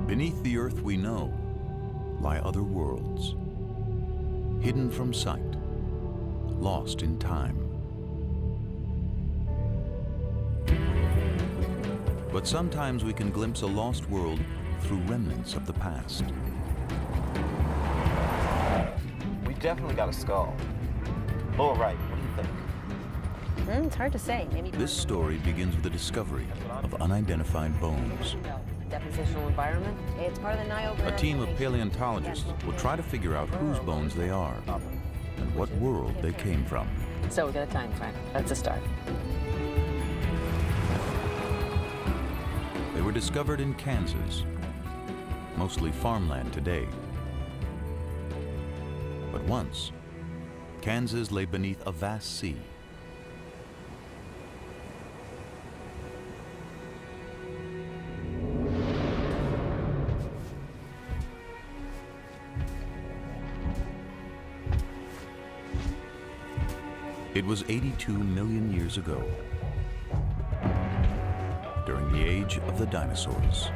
Beneath the Earth we know lie other worlds, hidden from sight, lost in time. But sometimes we can glimpse a lost world through remnants of the past. We definitely got a skull. Lower right, what do you think? It's hard to say. Maybe This story begins with the discovery of unidentified bones. depositional environment. It's part of the Niobe. A team of paleontologists will try to figure out whose bones they are and what world they came from. So we got a time frame. That's a start. They were discovered in Kansas, mostly farmland today. But once, Kansas lay beneath a vast sea. It was 82 million years ago, during the age of the dinosaurs.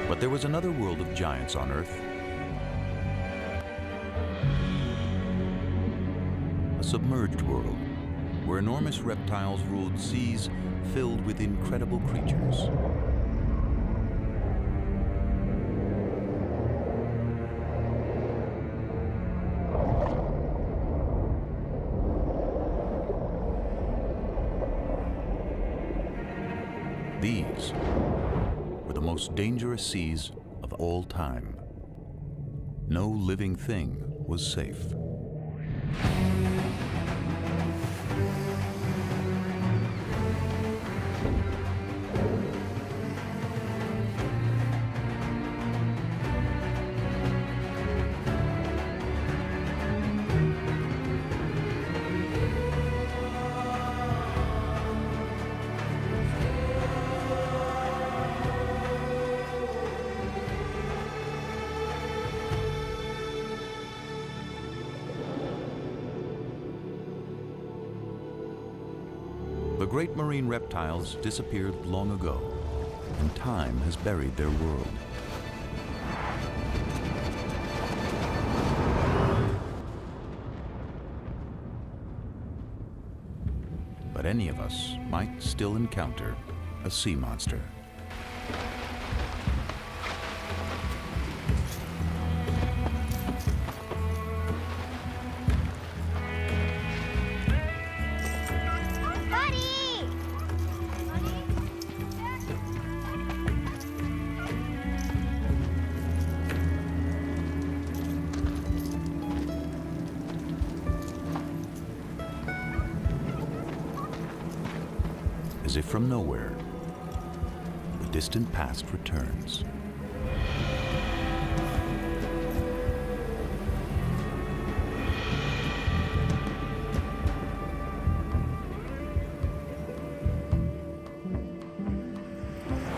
But there was another world of giants on Earth. A submerged world where enormous reptiles ruled seas filled with incredible creatures. These were the most dangerous seas of all time. No living thing was safe. The great marine reptiles disappeared long ago, and time has buried their world. But any of us might still encounter a sea monster. As if from nowhere, the distant past returns.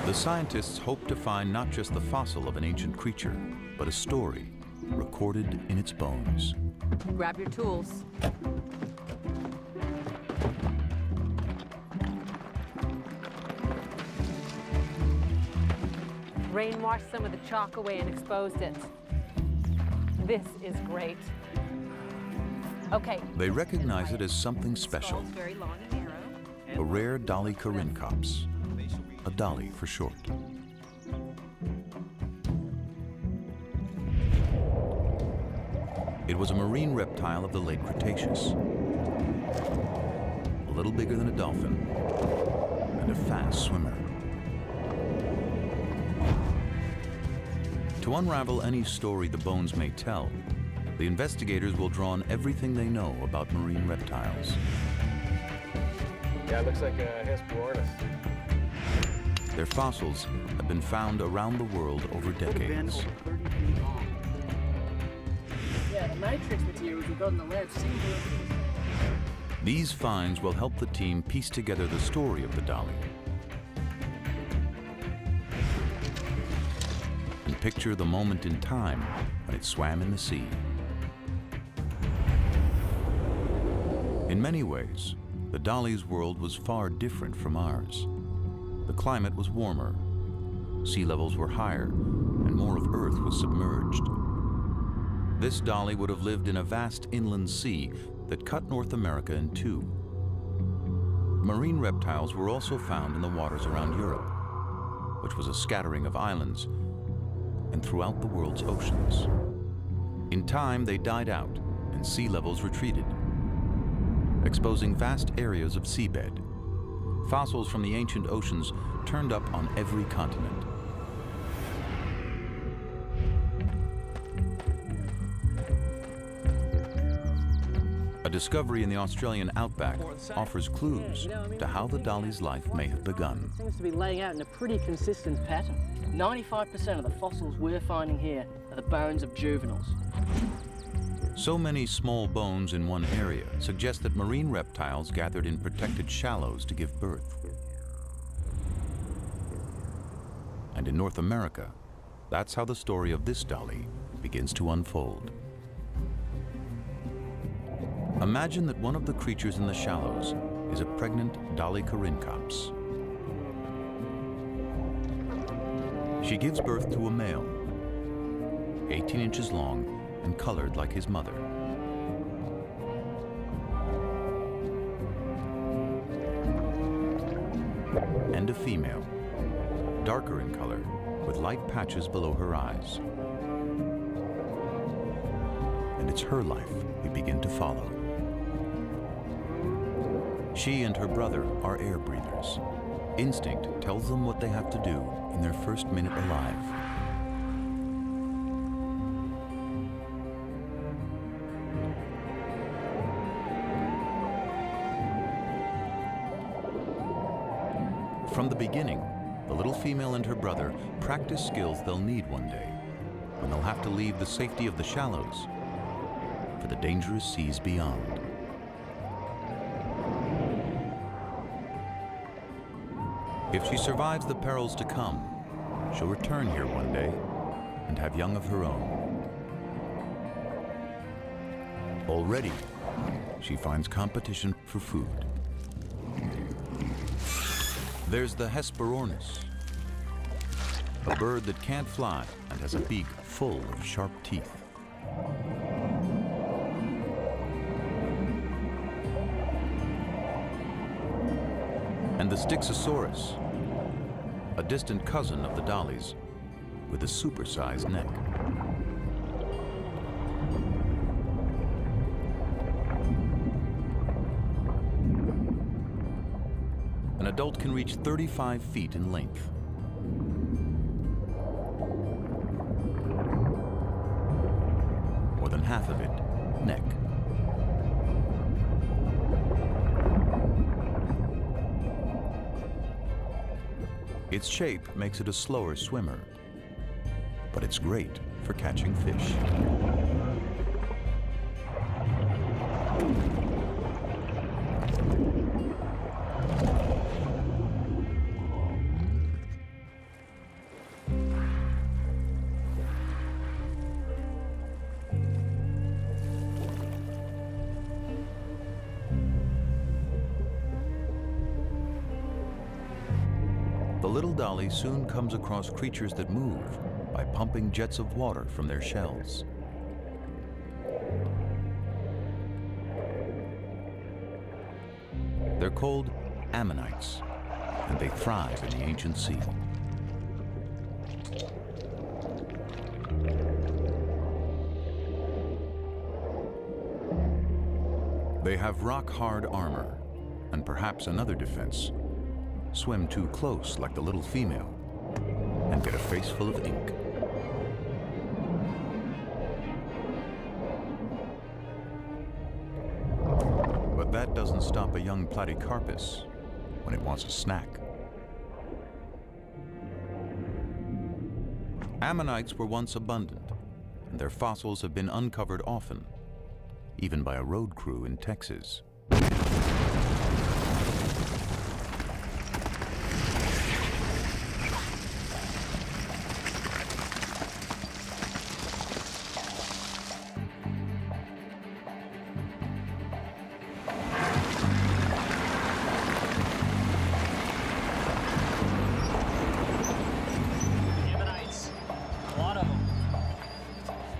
The scientists hope to find not just the fossil of an ancient creature, but a story recorded in its bones. Grab your tools. Rain washed some of the chalk away and exposed it. This is great. Okay. They recognize it as something special. Very long and narrow. A rare Dolly corincops, a dolly for short. It was a marine reptile of the late Cretaceous, a little bigger than a dolphin, and a fast swimmer. To unravel any story the bones may tell, the investigators will draw on everything they know about marine reptiles. Yeah, it looks like a Hesperornis. Their fossils have been found around the world over Could have been decades. over 30 feet long. Yeah, the matrix materials we got in the lab seem to. These finds will help the team piece together the story of the dolly and picture the moment in time when it swam in the sea. In many ways, the dolly's world was far different from ours. The climate was warmer, sea levels were higher, and more of Earth was submerged. This dolly would have lived in a vast inland sea that cut North America in two. Marine reptiles were also found in the waters around Europe, which was a scattering of islands, and throughout the world's oceans. In time, they died out and sea levels retreated, exposing vast areas of seabed. Fossils from the ancient oceans turned up on every continent. A discovery in the Australian outback offers clues to how the dolly's life may have begun. It seems to be laying out in a pretty consistent pattern. 95% of the fossils we're finding here are the bones of juveniles. So many small bones in one area suggest that marine reptiles gathered in protected shallows to give birth. And in North America, that's how the story of this dolly begins to unfold. Imagine that one of the creatures in the shallows is a pregnant Dolly corincops. She gives birth to a male, 18 inches long and colored like his mother. And a female, darker in color, with light patches below her eyes. And it's her life we begin to follow. She and her brother are air breathers. Instinct tells them what they have to do in their first minute alive. From the beginning, the little female and her brother practice skills they'll need one day, when they'll have to leave the safety of the shallows for the dangerous seas beyond. If she survives the perils to come, she'll return here one day and have young of her own. Already, she finds competition for food. There's the Hesperornis, a bird that can't fly and has a beak full of sharp teeth. And the Styxosaurus, a distant cousin of the dollies with a supersized neck. An adult can reach 35 feet in length. More than half of it, neck. Its shape makes it a slower swimmer, but it's great for catching fish. The little dolly soon comes across creatures that move by pumping jets of water from their shells. They're called ammonites, and they thrive in the ancient sea. They have rock-hard armor, and perhaps another defense: swim too close like the little female and get a face full of ink. But that doesn't stop a young platycarpus when it wants a snack. Ammonites were once abundant, and their fossils have been uncovered often, even by a road crew in Texas.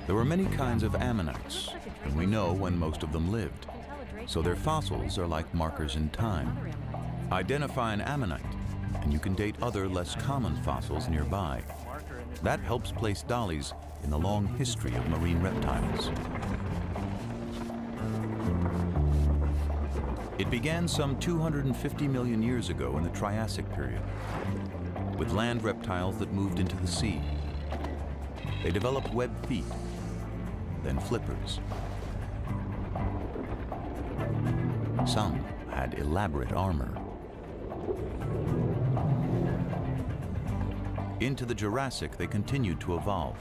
There were many kinds of ammonites, and we know when most of them lived, so their fossils are like markers in time. Identify an ammonite, and you can date other less common fossils nearby. That helps place dollies in the long history of marine reptiles. It began some 250 million years ago in the Triassic period, with land reptiles that moved into the sea. They developed webbed feet, then flippers. Some had elaborate armor. Into the Jurassic, they continued to evolve.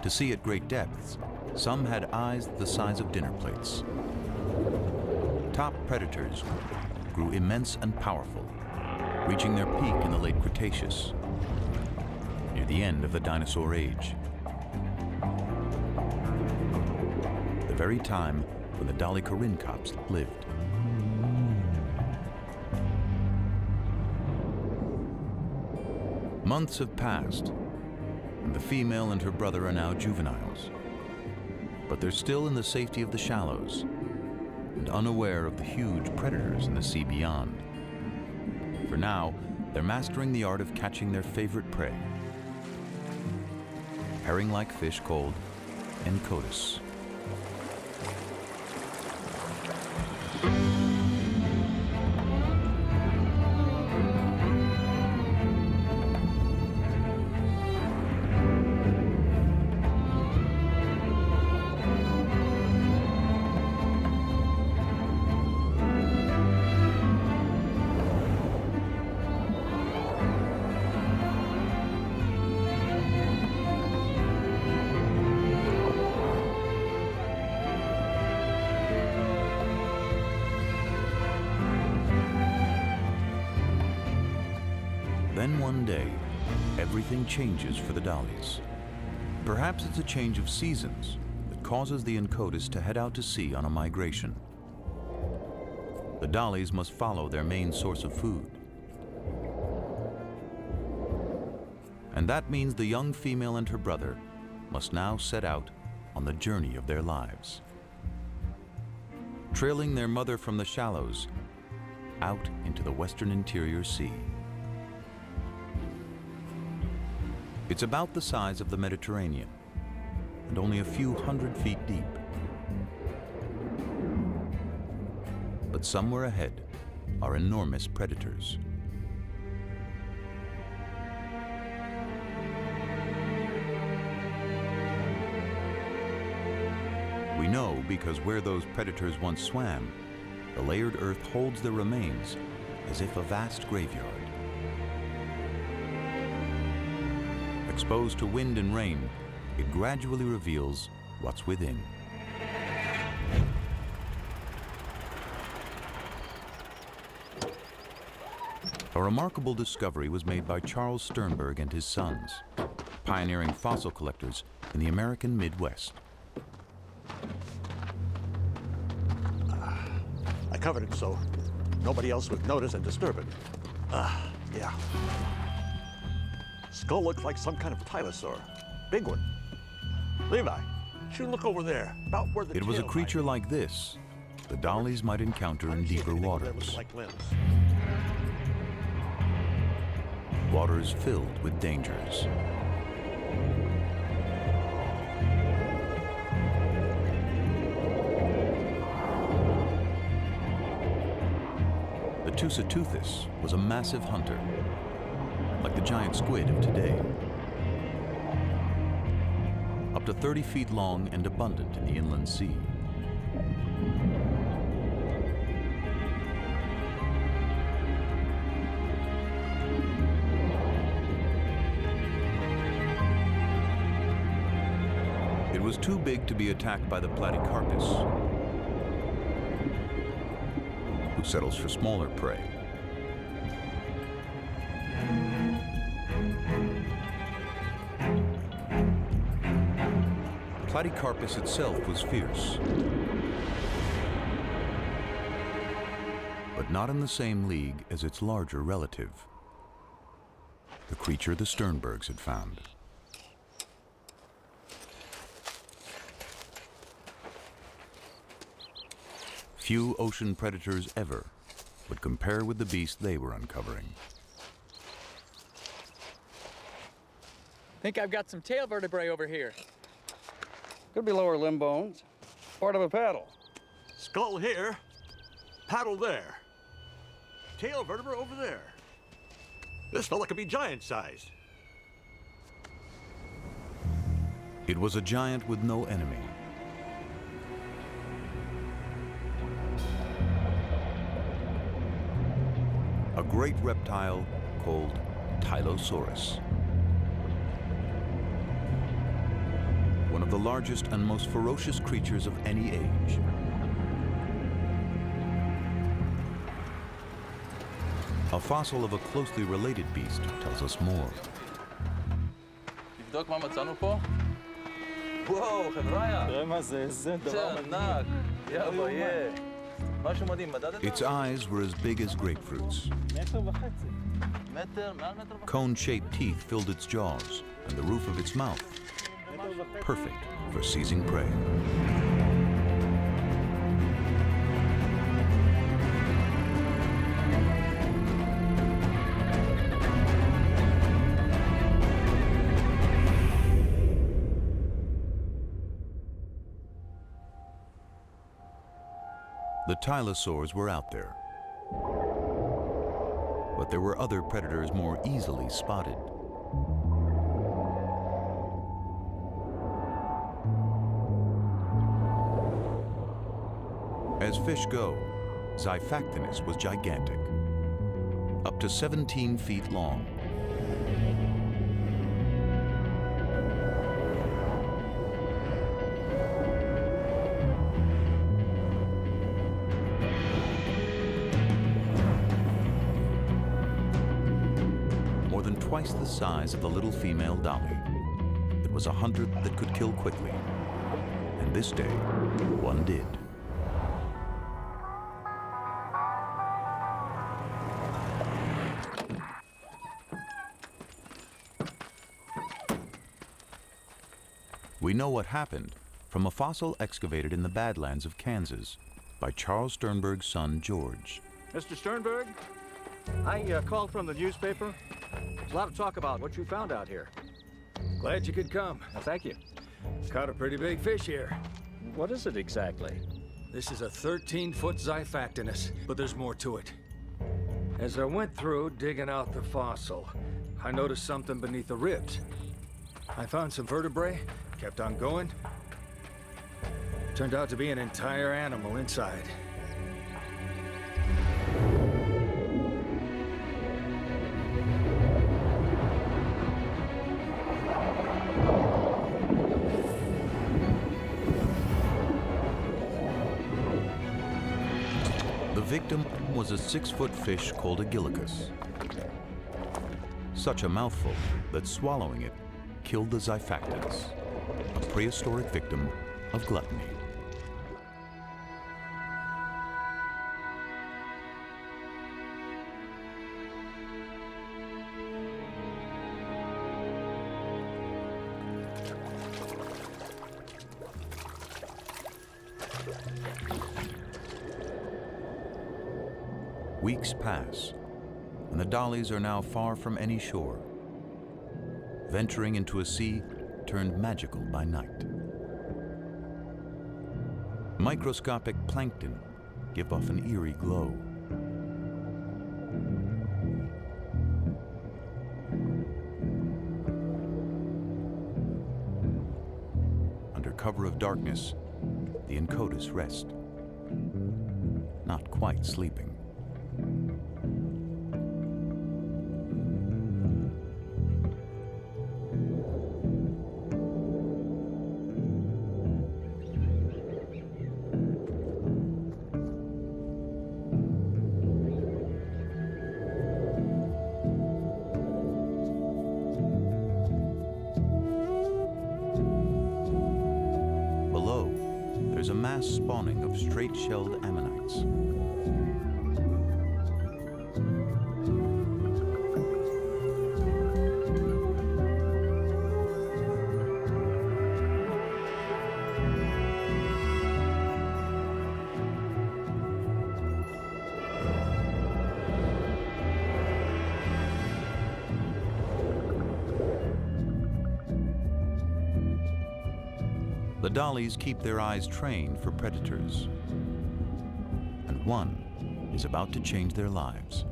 To see at great depths, some had eyes the size of dinner plates. Top predators grew immense and powerful, reaching their peak in the late Cretaceous, near the end of the dinosaur age. The very time when the dolichorhynchops lived. Months have passed, and the female and her brother are now juveniles. But they're still in the safety of the shallows and unaware of the huge predators in the sea beyond. For now, they're mastering the art of catching their favorite prey, herring-like fish called encotis. Then one day, everything changes for the dollies. Perhaps it's a change of seasons that causes the encotis to head out to sea on a migration. The dollies must follow their main source of food. And that means the young female and her brother must now set out on the journey of their lives, trailing their mother from the shallows out into the western interior sea. It's about the size of the Mediterranean and only a few 100 feet deep. But somewhere ahead are enormous predators. We know because where those predators once swam, the layered earth holds their remains as if a vast graveyard. Exposed to wind and rain, it gradually reveals what's within. A remarkable discovery was made by Charles Sternberg and his sons, pioneering fossil collectors in the American Midwest. I covered it so nobody else would notice and disturb it. Yeah. Skull looks like some kind of Tylosaur. Big one. Levi, should look over there, about where the It was a tail creature like this the dollies might encounter in deeper waters. Like limbs. Waters filled with dangers. The Tusateuthis was a massive hunter, like the giant squid of today. Up to 30 feet long and abundant in the inland sea. was too big to be attacked by the platycarpus, who settles for smaller prey. Platycarpus itself was fierce, but not in the same league as its larger relative, the creature the Sternbergs had found. Few ocean predators ever would compare with the beast they were uncovering. Think I've got some tail vertebrae over here. Could be lower limb bones. Part of a paddle. Skull here, paddle there. Tail vertebra over there. This fella could be giant-sized. It was a giant with no enemy. A great reptile called Tylosaurus. One of the largest and most ferocious creatures of any age. A fossil of a closely related beast tells us more. תבדוק מה מצאנו פה? וואו, חבריה. תראה מה זה, איזה דבר ענק. יא ביה. משהו מדהים, מדדת? Its eyes were as big as grapefruits. מטר וחצי. מטר, מעל מטר וחצי. Cone-shaped teeth filled its jaws and the roof of its mouth. Perfect for seizing prey. The Tylosaurs were out there, but there were other predators more easily spotted. As fish go, Xiphactinus was gigantic, up to 17 feet long. More than twice the size of the little female dolly. It was a hunter that could kill quickly, and this day, one did. We know what happened from a fossil excavated in the Badlands of Kansas by Charles Sternberg's son, George. Mr. Sternberg, I called from the newspaper. There's a lot of talk about what you found out here. Glad you could come. Thank you. Caught a pretty big fish here. What is it exactly? This is a 13-foot Xiphactinus, but there's more to it. As I went through digging out the fossil, I noticed something beneath the ribs. I found some vertebrae, kept on going. Turned out to be an entire animal inside. The victim was a 6-foot fish called a Gillicus. Such a mouthful that swallowing it killed the Xiphactinus, a prehistoric victim of gluttony. Weeks pass, and the dollies are now far from any shore, venturing into a sea turned magical by night. Microscopic plankton give off an eerie glow. Under cover of darkness, the Incotus rest, not quite sleeping. mass spawning of straight-shelled ammonites. The dollies keep their eyes trained for predators, and one is about to change their lives.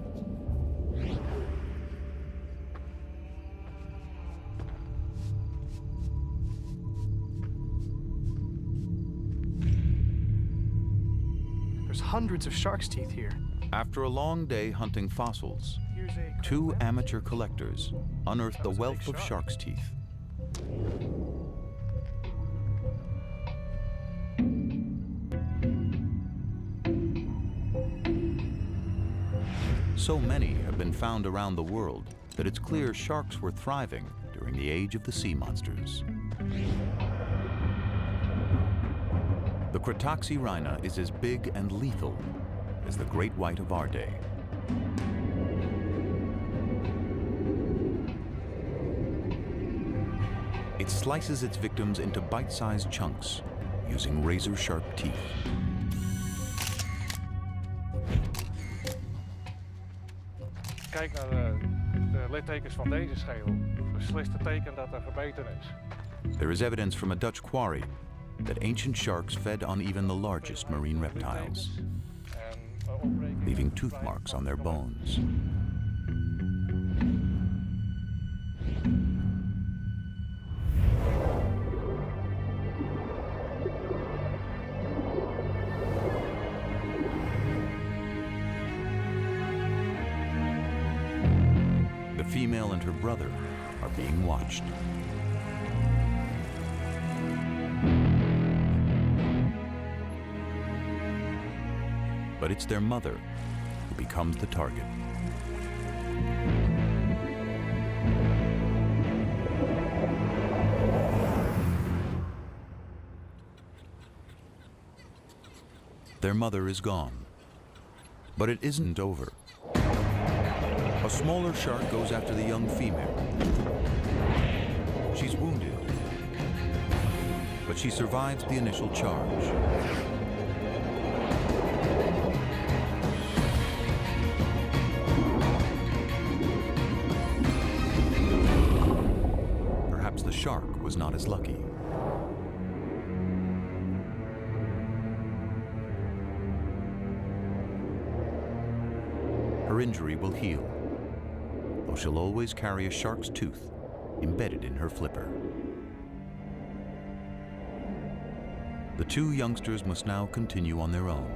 There's hundreds of shark's teeth here. After a long day hunting fossils, two amateur collectors unearthed the wealth of shark's teeth. So many have been found around the world that it's clear sharks were thriving during the age of the sea monsters. The Cratoxyrhina is as big and lethal as the great white of our day. It slices its victims into bite-sized chunks using razor-sharp teeth. Kijk naar de littekens van deze schedel. Beslist teken dat er verbeterd is. There is evidence from a Dutch quarry that ancient sharks fed on even the largest marine reptiles, leaving tooth marks on their bones. The female and her brother are being watched. But it's their mother who becomes the target. Their mother is gone, but it isn't over. A smaller shark goes after the young female. She's wounded, but she survives the initial charge. Perhaps the shark was not as lucky. Her injury will heal, though she'll always carry a shark's tooth embedded in her flipper. The two youngsters must now continue on their own.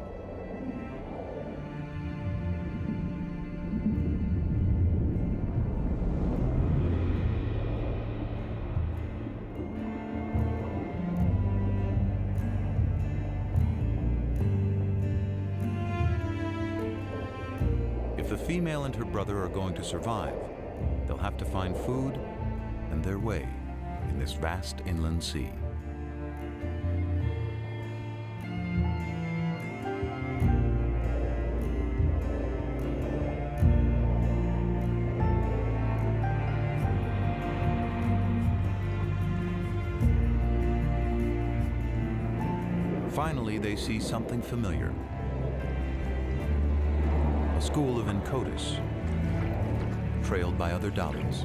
If the female and her brother are going to survive, they'll have to find food and their way in this vast inland sea. Finally, they see something familiar. A school of Encotis, trailed by other dollies.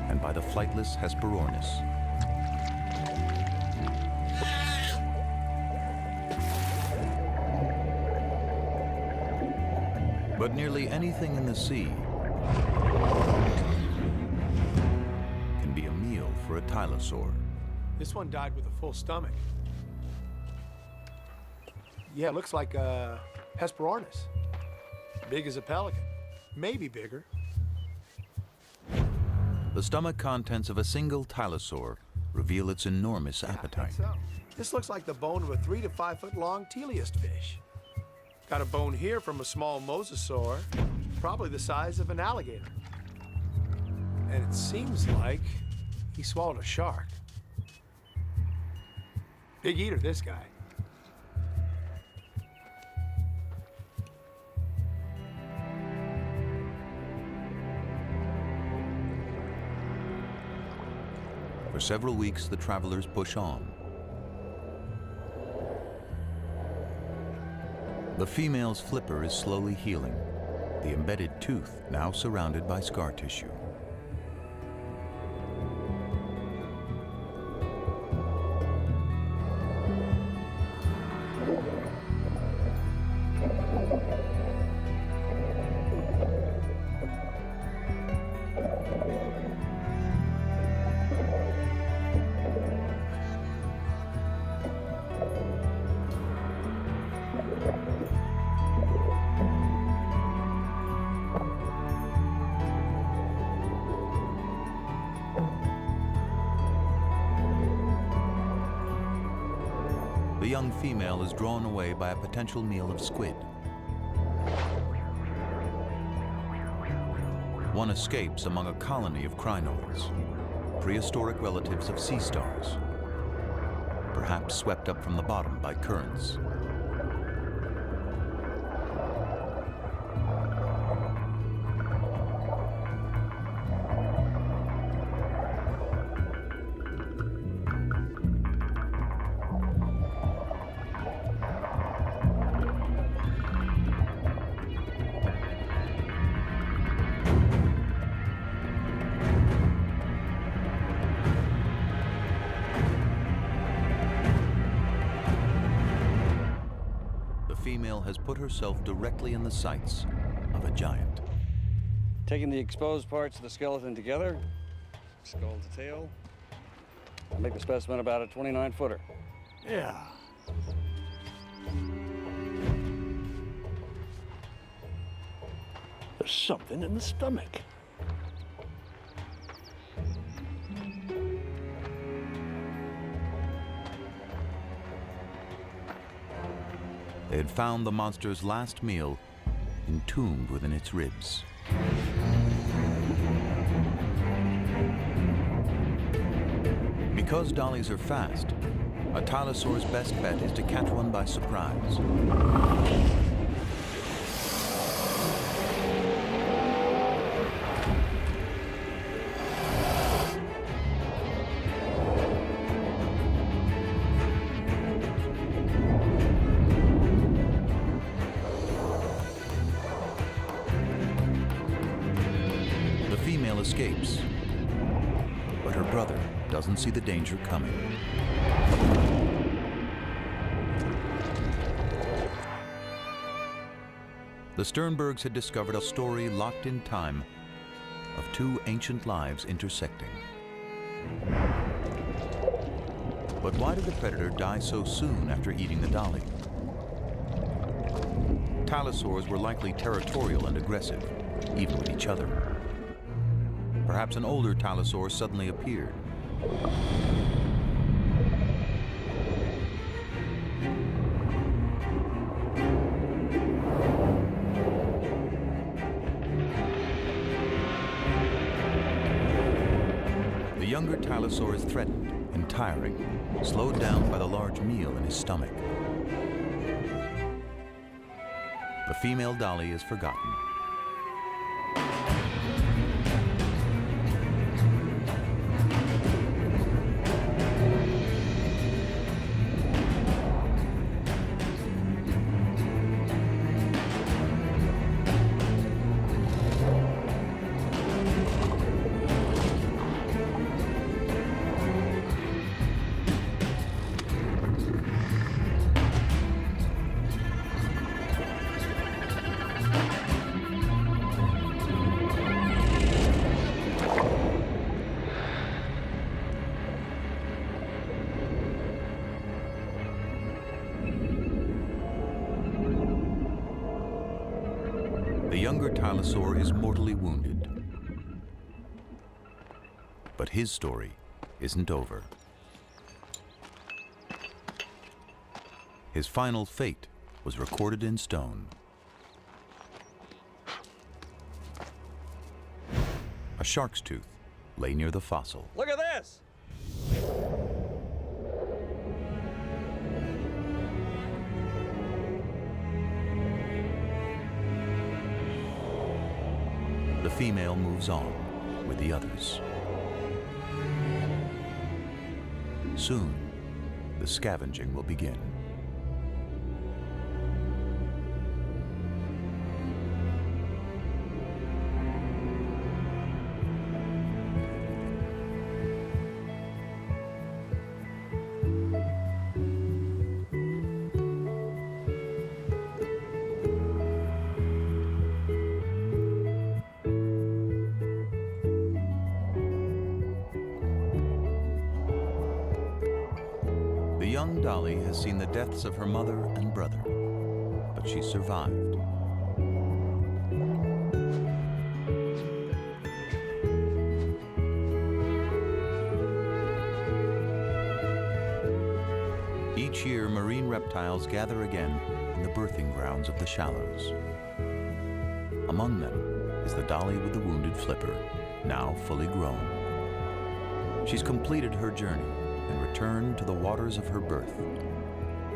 And by the flightless Hesperornis. But nearly anything in the sea can be a meal for a Tylosaur. This one died with a full stomach. Yeah, it looks like a Hesperornis. Big as a pelican. Maybe bigger. The stomach contents of a single Tylosaur reveal its enormous appetite. So, this looks like the bone of a 3 to 5 foot long teleost fish. Got a bone here from a small mosasaur, probably the size of an alligator. And it seems like he swallowed a shark. Big eater, this guy. For several weeks, the travelers push on. The female's flipper is slowly healing, the embedded tooth now surrounded by scar tissue. The young female is drawn away by a potential meal of squid. One escapes among a colony of crinoids, prehistoric relatives of sea stars, perhaps swept up from the bottom by currents. Female has put herself directly in the sights of a giant. Taking the exposed parts of the skeleton together, skull to tail, I'll make the specimen about a 29-footer. Yeah. There's something in the stomach. They had found the monster's last meal entombed within its ribs. Because dollies are fast, a Tylosaur's best bet is to catch one by surprise. Escapes, but her brother doesn't see the danger coming. The Sternbergs had discovered a story locked in time of two ancient lives intersecting. But why did the predator die so soon after eating the dolly? Tylosaurs were likely territorial and aggressive, even with each other. Perhaps an older Tylosaur suddenly appeared. The younger Tylosaur is threatened and tiring, slowed down by the large meal in his stomach. The female dolly is forgotten. The younger Tylosaur is mortally wounded. But his story isn't over. His final fate was recorded in stone. A shark's tooth lay near the fossil. Look at this! The female moves on with the others. Soon, the scavenging will begin. The young Dolly has seen the deaths of her mother and brother, but she survived. Each year, marine reptiles gather again in the birthing grounds of the shallows. Among them is the Dolly with the wounded flipper, now fully grown. She's completed her journey and returned to the waters of her birth.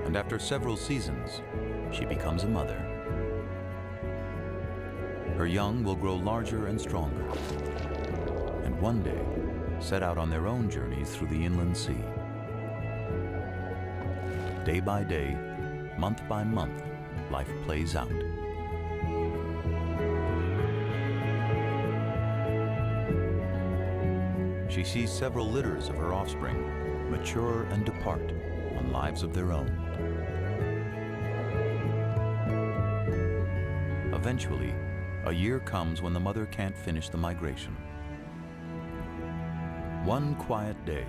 And after several seasons, she becomes a mother. Her young will grow larger and stronger, and one day set out on their own journeys through the inland sea. Day by day, month by month, life plays out. She sees several litters of her offspring mature and depart on lives of their own. Eventually, a year comes when the mother can't finish the migration. One quiet day,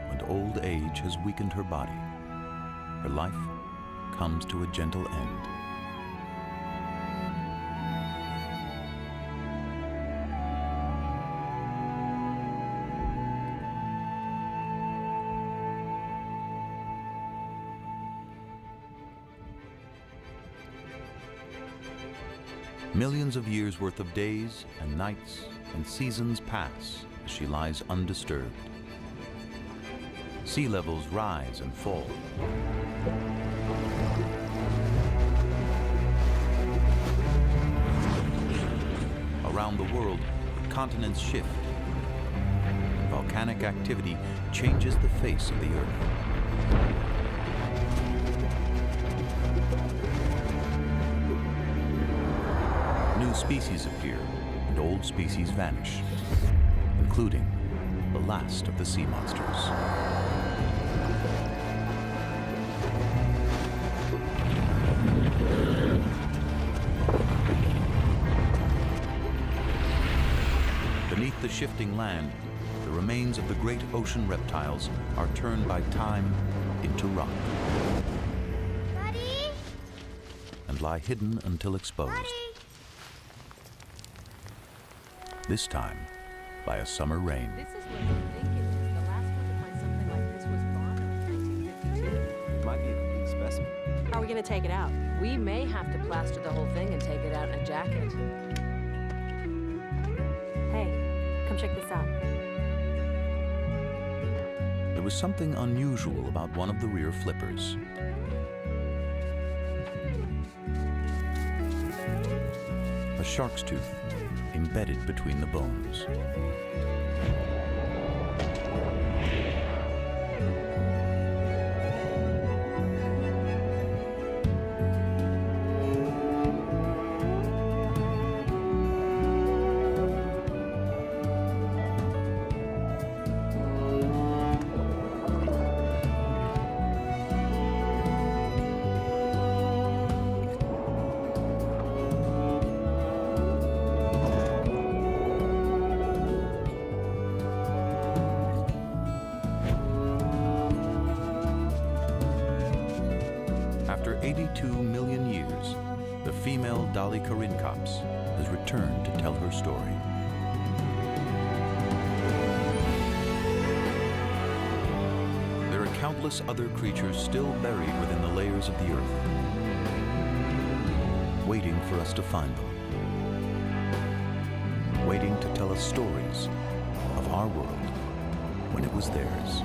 when old age has weakened her body, her life comes to a gentle end. Millions of years worth of days and nights and seasons pass as she lies undisturbed. Sea levels rise and fall. Around the world, continents shift. Volcanic activity changes the face of the Earth. New species appear and old species vanish, including the last of the sea monsters. Beneath the shifting land, the remains of the great ocean reptiles are turned by time into rock. Buddy? And lie hidden until exposed. Buddy? This time by a summer rain. This is what I'm thinking. The last one to find something like this was Bonner in 1952. It might be a complete specimen. How are we going to take it out? We may have to plaster the whole thing and take it out in a jacket. Hey, come check this out. There was something unusual about one of the rear flippers. A shark's tooth embedded between the bones. After 82 million years, the female Dolly Corincops has returned to tell her story. There are countless countless other creatures still buried within the layers of the earth, waiting for us to find them, waiting to tell us stories of our world when it was theirs.